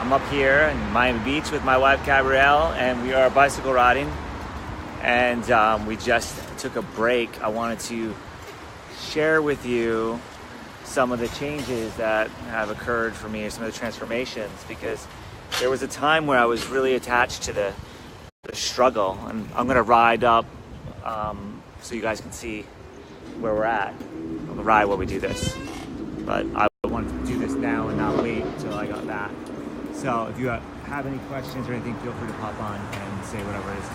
I'm up here in Miami Beach with my wife Gabrielle, and we are bicycle riding. And we just took a break. I wanted to share with you some of the changes that have occurred for me, or some of the transformations, because there was a time where I was really attached to the struggle. And I'm gonna ride up so you guys can see where we're at on the ride while we do this. But I wanted to do this now and not wait until I got back. So if you have any questions or anything, feel free to pop on and say whatever it is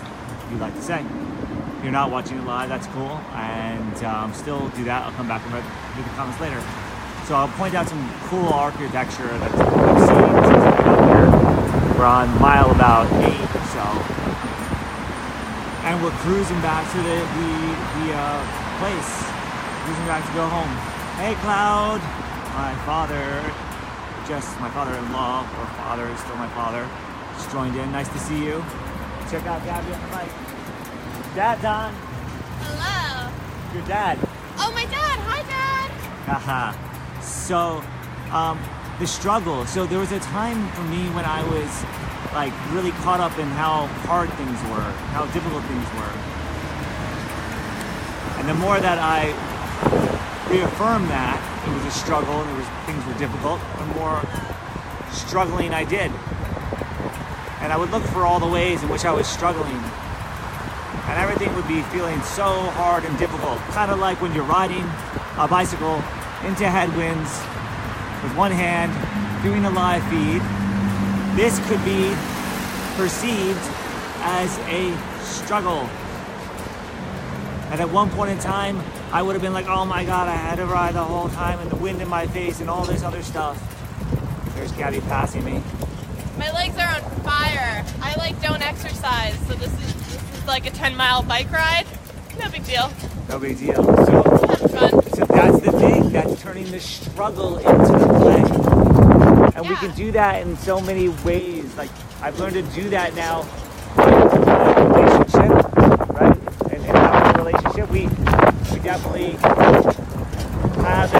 you'd like to say. If you're not watching it live, that's cool. And still do that. I'll come back and read the comments later. So I'll point out some cool architecture that's I've seen since I got here. We're on mile about 8 or so. And we're cruising back to the place. Cruising back to go home. Hey, Cloud. My father-in-law, or father, is still my father, just joined in. Nice to see you. Check out Gabby on the mic. Dad, Don. Hello. Your dad. Oh, my dad. Hi, Dad. Haha. So, the struggle. So there was a time for me when I was like really caught up in how hard things were, how difficult things were. And the more that I reaffirmed that it was a struggle and things were difficult, the more struggling I did. And I would look for all the ways in which I was struggling. And everything would be feeling so hard and difficult. Kind of like when you're riding a bicycle into headwinds with one hand, doing a live feed. This could be perceived as a struggle. And at one point in time, I would have been like, oh my God, I had to ride the whole time and the wind in my face and all this other stuff. There's Gabby passing me. My legs are on fire. I don't exercise, so this is like a 10-mile bike ride. No big deal. No big deal. Having fun. So that's the thing. That's turning the struggle into the play. And we can do that in so many ways. Like, I've learned to do that now in a relationship, right? And in our relationship, we definitely have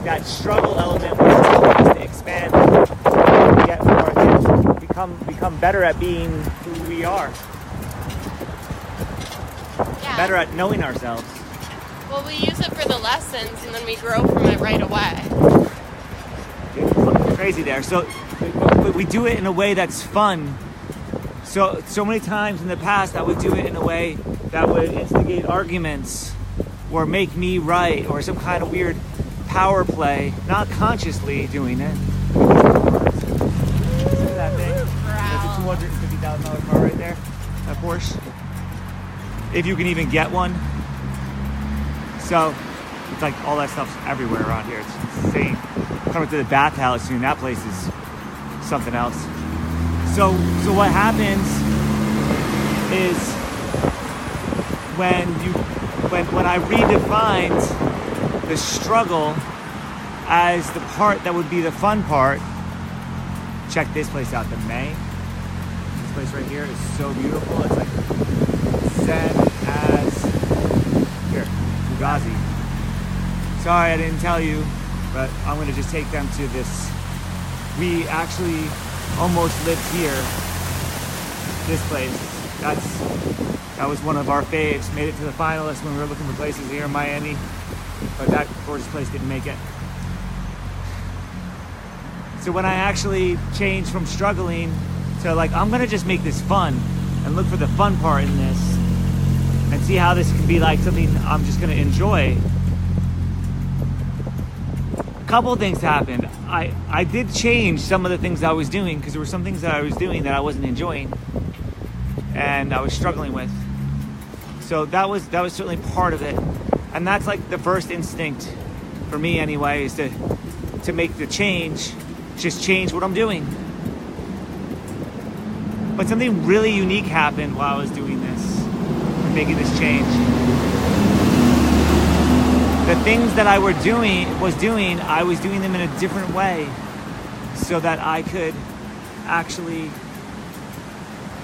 that struggle element where it's helping us to expand, get more things, become better at being who we are. Yeah. Better at knowing ourselves. Well, we use it for the lessons, and then we grow from it right away. Crazy there. So, but we do it in a way that's fun. So many times in the past, I would do it in a way that would instigate arguments or make me right, or some kind of weird power play, not consciously doing it. Look at that thing. That's a $250,000 car right there, that Porsche. If you can even get one. So it's like all that stuff's everywhere around here. It's insane. Coming to the bathhouse soon. That place is something else. So what happens is when I redefined the struggle as the part that would be the fun part. Check this place out, the May. This place right here is so beautiful. It's like zen as here, Fugazi. Sorry I didn't tell you, but I'm gonna just take them to this. We actually almost lived here. This place. That was one of our faves. Made it to the finalists when we were looking for places here in Miami, but that gorgeous place didn't make it. So when I actually changed from struggling to I'm gonna just make this fun and look for the fun part in this and see how this can be like something I'm just gonna enjoy. A couple of things happened. I did change some of the things I was doing, because there were some things that I was doing that I wasn't enjoying and I was struggling with. So that was certainly part of it. And that's like the first instinct for me anyway, is to make the change, just change what I'm doing. But something really unique happened while I was doing this, making this change. The things that I was doing, I was doing them in a different way so that I could actually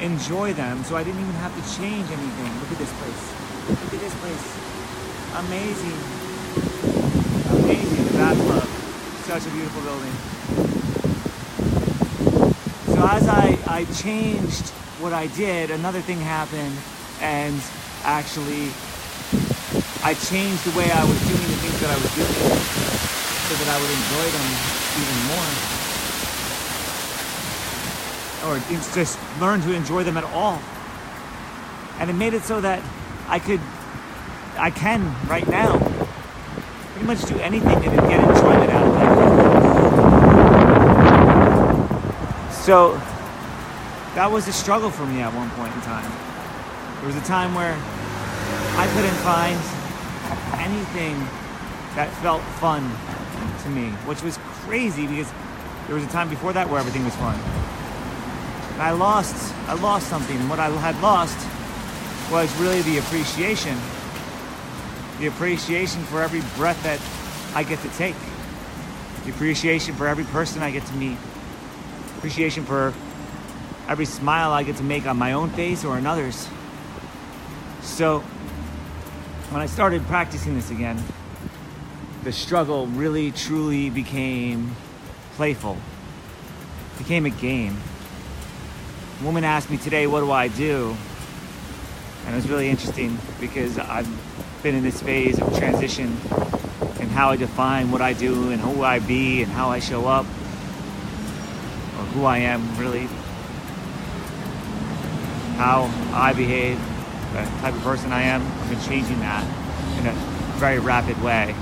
enjoy them. So I didn't even have to change anything. Look at this place. Look at this place. Amazing. Amazing. The Bath Club. Such a beautiful building. as I changed what I did, another thing happened, and actually I changed the way I was doing the things that I was doing so that I would enjoy them even more. Or just learn to enjoy them at all. And it made it so that I can right now pretty much do anything and get enjoyment out of it. So that was a struggle for me at one point in time. There was a time where I couldn't find anything that felt fun to me, which was crazy because there was a time before that where everything was fun. And I lost something. And what I had lost was really the appreciation for every breath that I get to take, the appreciation for every person I get to meet, appreciation for every smile I get to make on my own face or another's. So when I started practicing this again, the struggle really truly became playful, became a game. A woman asked me today, what do I do? And it was really interesting because I've been in this phase of transition in how I define what I do and who I be and how I show up, or who I am really, how I behave, the type of person I am. I've been changing that in a very rapid way.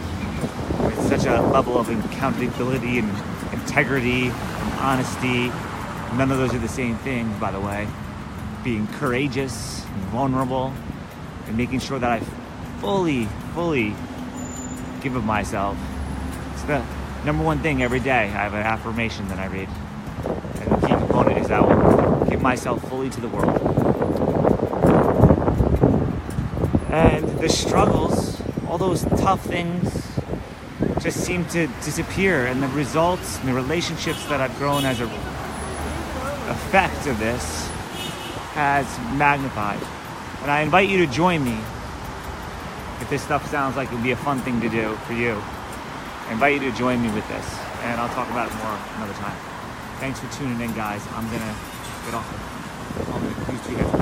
With such a level of accountability and integrity and honesty. None of those are the same things, by the way. Being courageous and vulnerable and making sure that I fully give of myself. It's the number one thing every day. I have an affirmation that I read. And the key component is I will give myself fully to the world. And the struggles, all those tough things, just seem to disappear, and the results and the relationships that I've grown as a effect of this has magnified. And I invite you to join me if this stuff sounds like it would be a fun thing to do for you. I invite you to join me with this, and I'll talk about it more another time. Thanks for tuning in, guys. I'm gonna get off. I'm gonna use 2 hands.